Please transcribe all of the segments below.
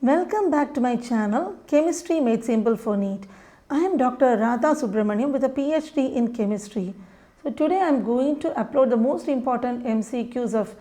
Welcome back to my channel, Chemistry Made Simple for NEET. I am Dr. Subramaniam with a PhD in Chemistry. So today I am going to upload the most important MCQs of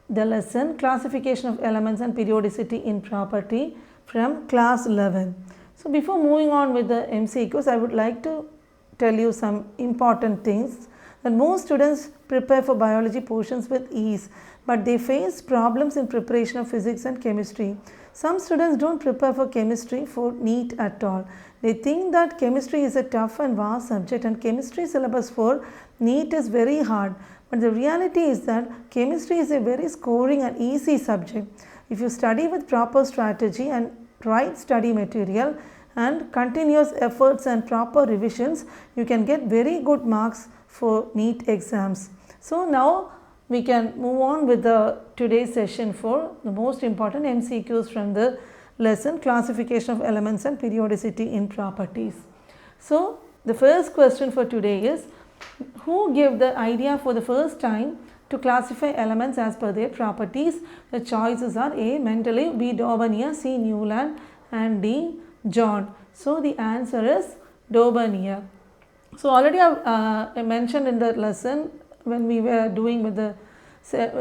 the lesson, Classification of Elements and Periodicity in Property from class 11. So before moving on with the MCQs, I would like to tell you some important things that most students prepare for biology portions with ease, but they face problems in preparation of physics and chemistry. Some students don't prepare for chemistry for NEET at all. They think that chemistry is a tough and vast subject and chemistry syllabus for NEET is very hard. But the reality is that chemistry is a very scoring and easy subject. If you study with proper strategy and right study material and continuous efforts and proper revisions, you can get very good marks for NEET exams. So now we can move on with the today's session for the most important MCQs from the lesson, Classification of Elements and Periodicity in Properties. So the first question for today is, who gave the idea for the first time to classify elements as per their properties? The choices are A. Mendeleev, B. Daubeney, C. Newland and D. John. So the answer is Daubeney. So already I mentioned in the lesson when we were doing with the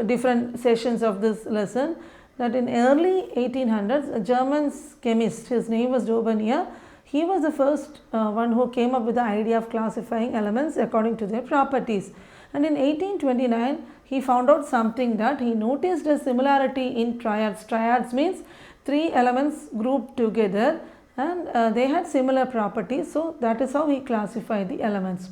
different sessions of this lesson that in early 1800s a German chemist, his name was Daubeney, he was the first one who came up with the idea of classifying elements according to their properties. And in 1829 he found out something, that he noticed a similarity in triads. Triads means three elements grouped together and they had similar properties, so that is how he classified the elements.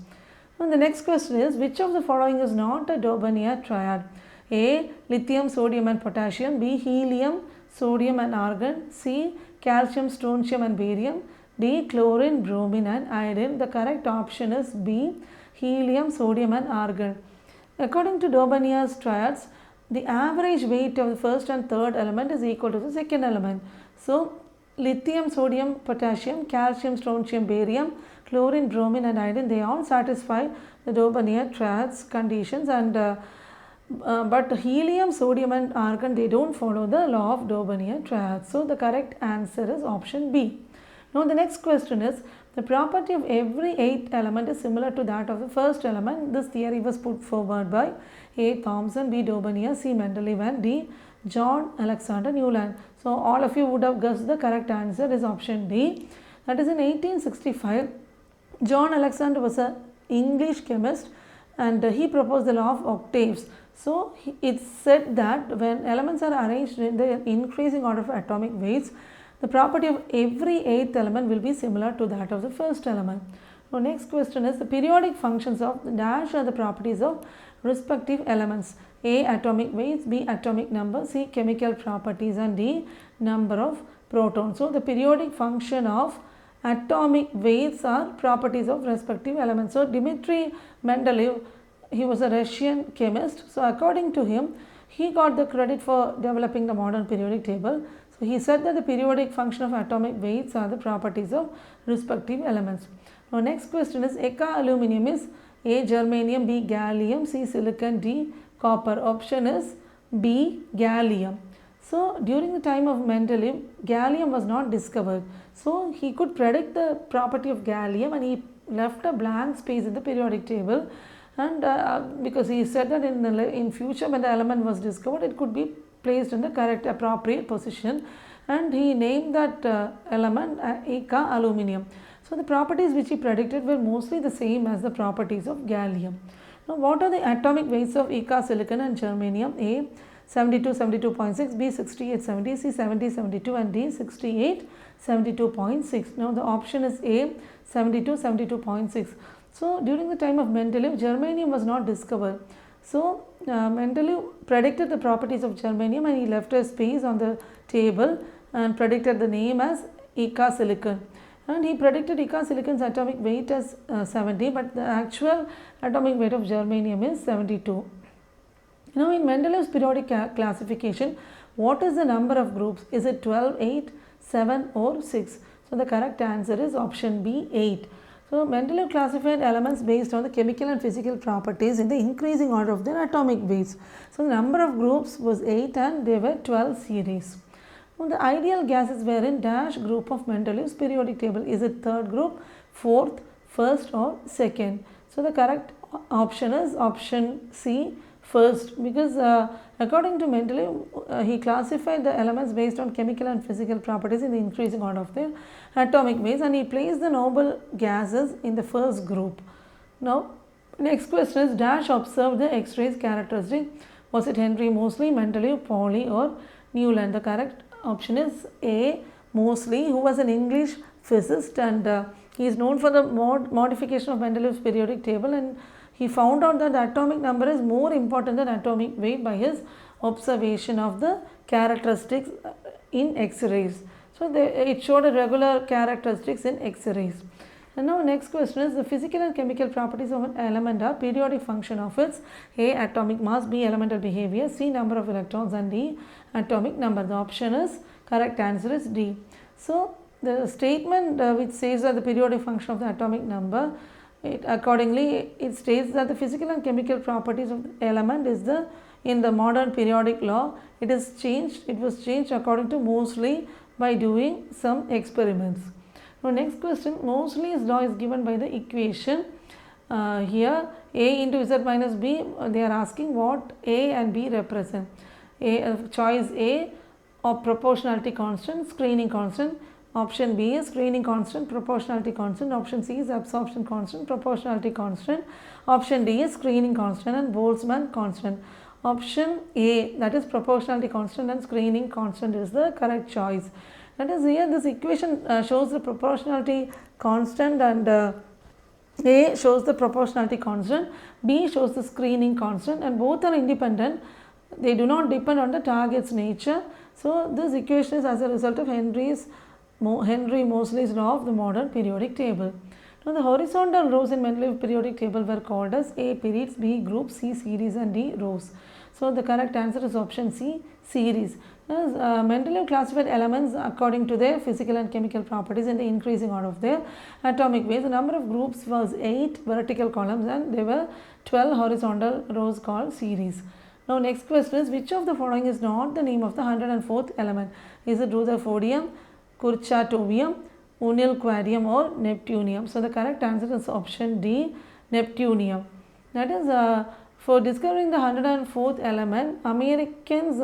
And the next question is, which of the following is not a Daubeney triad? A. Lithium, sodium and potassium. B. Helium, sodium and argon. C. Calcium, strontium and barium. D. Chlorine, bromine and iodine. The correct option is B. Helium, sodium and argon. According to Daubeney's triads, the average weight of the first and third element is equal to the second element. So lithium, sodium, potassium, calcium, strontium, barium, chlorine, bromine and iodine, they all satisfy the Daubeney triads conditions, and but helium, sodium and argon, they don't follow the law of Daubeney triads. So the correct answer is option B. Now the next question is, the property of every eighth element is similar to that of the first element. This theory was put forward by A. Thomson, B. Daubeney, C. Mendeleev and D. John Alexander Newland. So all of you would have guessed the correct answer is option D. That is in 1865. John Alexander was an English chemist and he proposed the law of octaves. So it's said that when elements are arranged in the increasing order of atomic weights, the property of every eighth element will be similar to that of the first element. So next question is, the periodic functions of the dash are the properties of respective elements. A. Atomic weights, B. Atomic number, C. Chemical properties and D. Number of protons. So the periodic function of atomic weights are properties of respective elements. So Dmitry Mendeleev, he was a Russian chemist. So according to him, he got the credit for developing the modern periodic table. So he said that the periodic function of atomic weights are the properties of respective elements. Now next question is, Eka aluminium is A. Germanium, B. Gallium, C. Silicon, D. Copper. Option is B. Gallium. So during the time of Mendeleev, gallium was not discovered. So he could predict the property of gallium and he left a blank space in the periodic table, and because he said that in future when the element was discovered, it could be placed in the correct appropriate position, and he named that element Eka aluminium. So the properties which he predicted were mostly the same as the properties of gallium. Now what are the atomic weights of Eka, silicon and germanium? A. 72, 72.6, B. 68, 70, C. 70, 72 and D. 68, 72.6. Now the option is A. 72, 72.6. So during the time of Mendeleev, germanium was not discovered. So Mendeleev predicted the properties of germanium and he left a space on the table and predicted the name as Eka silicon. And he predicted Eka silicon's atomic weight as 70, but the actual atomic weight of germanium is 72. Now in Mendeleev's periodic classification, what is the number of groups? Is it 12, 8, 7 or 6? So the correct answer is option B, 8. So Mendeleev classified elements based on the chemical and physical properties in the increasing order of their atomic weights. So the number of groups was 8 and there were 12 series. Now, the ideal gases were in dash group of Mendeleev's periodic table. Is it third group, fourth, first or second? So, the correct option is option C, first, because according to Mendeleev, he classified the elements based on chemical and physical properties in the increasing order of their atomic weights, and he placed the noble gases in the first group. Now, next question is dash observed the X-rays characteristic. Was it Henry Moseley, Mendeleev, Pauli or Newland? The correct option is A, Moseley, who was an English physicist, and he is known for the modification of Mendeleev's periodic table, and he found out that the atomic number is more important than atomic weight by his observation of the characteristics in X-rays. So, it showed a regular characteristics in X-rays. And now next question is the physical and chemical properties of an element are periodic function of its A, atomic mass, B, elemental behavior, C, number of electrons, and D, atomic number. The option is, correct answer is D. So, the statement which says that the periodic function of the atomic number, accordingly it states that the physical and chemical properties of the element is in the modern periodic law, it was changed according to Moseley by doing some experiments. Now, next question, Moseley's law is given by the equation here A into Z minus B. They are asking what A and B represent. Choice A of proportionality constant, screening constant. Option B is screening constant, proportionality constant. Option C is absorption constant, proportionality constant. Option D is screening constant and Boltzmann constant. Option A, that is proportionality constant and screening constant, is the correct choice. That is, here this equation shows the proportionality constant, and A shows the proportionality constant, B shows the screening constant, and both are independent. They do not depend on the target's nature. So, this equation is as a result of Henry Moseley's law of the modern periodic table. Now, the horizontal rows in Mendeleev periodic table were called as A, periods, B, groups, C, series, and D, rows. So, the correct answer is option C, series. Mendeleev classified elements according to their physical and chemical properties in the increasing order of their atomic weights. The number of groups was 8 vertical columns, and there were 12 horizontal rows called series. Now, next question is, which of the following is not the name of the 104th element? Is it Rutherfordium, Kurchatovium, Unilquarium or Neptunium? So, the correct answer is option D, Neptunium. That is, for discovering the 104th element, Americans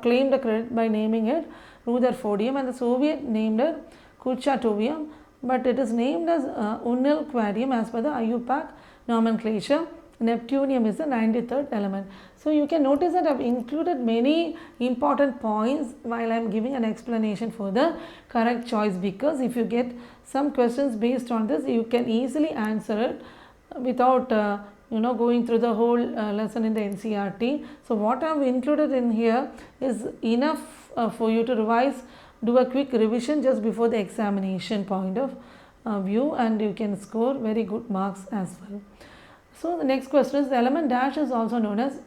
claimed the credit by naming it Rutherfordium, and the Soviet named it Kurchatovium, but it is named as Unilquarium as per the IUPAC nomenclature. Neptunium is the 93rd element. So, you can notice that I have included many important points while I am giving an explanation for the correct choice, because if you get some questions based on this, you can easily answer it without going through the whole lesson in the NCERT. So, what I have included in here is enough for you to revise, do a quick revision just before the examination point of view, and you can score very good marks as well. So, the next question is, the element dash is also known as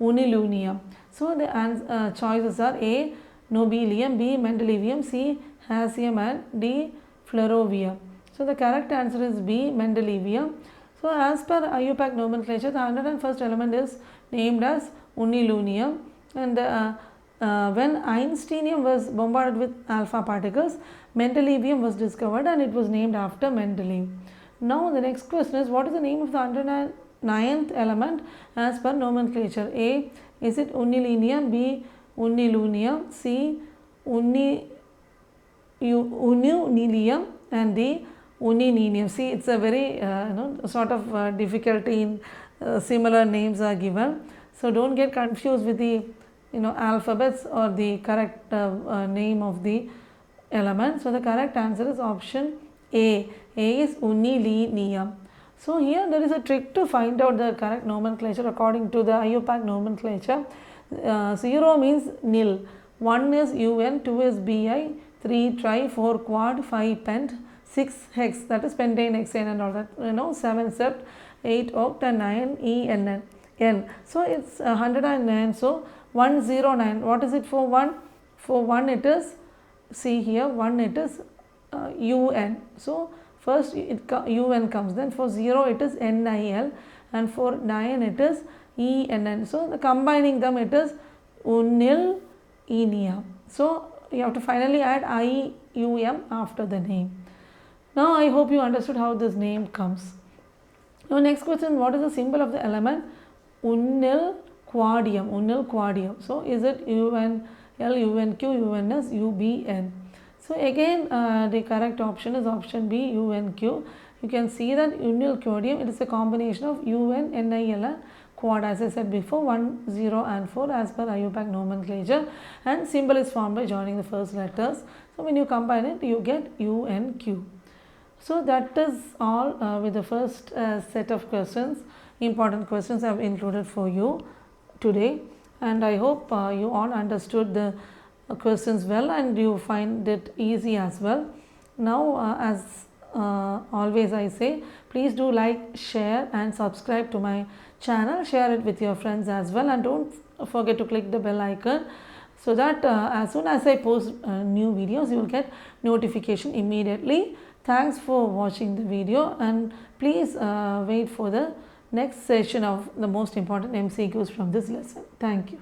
unilunium. So, the choices are A, nobelium, B, mendelevium, C, hassium, and D, flerovium. So, the correct answer is B, mendelevium. So, as per IUPAC nomenclature, the 101st element is named as unilunium, and when Einsteinium was bombarded with alpha particles, mendelevium was discovered and it was named after Mendeleev. Now, the next question is, what is the name of the 109th element as per nomenclature? A, is it unilunium, B, unilunium, C, ununilium, and D, unininium. See, it's a very sort of difficulty in similar names are given. So, don't get confused with the alphabets or the correct name of the element. So, the correct answer is option A. A is unilinium. So, here there is a trick to find out the correct nomenclature according to the IUPAC nomenclature. 0 means nil, 1 is UN, 2 is Bi, 3 tri, 4 quad, 5 pent, 6 hex, that is pentane, hexane and all that, 7 sept, 8 oct, and 9 ENN. So, it's 109. So, 109. What is it for 1? For 1 it is, see here, 1 it is UN. So, first UN comes, then for 0 it is NIL, and for 9 it is ENN. So, combining them it is unilinium. So, you have to finally add IUM after the name. Now I hope you understood how this name comes. Now next question, what is the symbol of the element unyl quadium? Unyl quadium. So is it UNL, UNQ, UNS, UBN? So again the correct option is option B, UNQ. You can see that unyl quadium, it is a combination of UN, NIL and quad, as I said before, 1, 0 and 4 as per IUPAC nomenclature, and symbol is formed by joining the first letters. So when you combine it, you get UNQ. So that is all with the first set of questions, important questions I have included for you today, and I hope you all understood the questions well and you find it easy as well. Now as always I say, please do like, share and subscribe to my channel, share it with your friends as well, and don't forget to click the bell icon so that as soon as I post new videos you will get notification immediately. Thanks for watching the video, and please wait for the next session of the most important MCQs from this lesson. Thank you.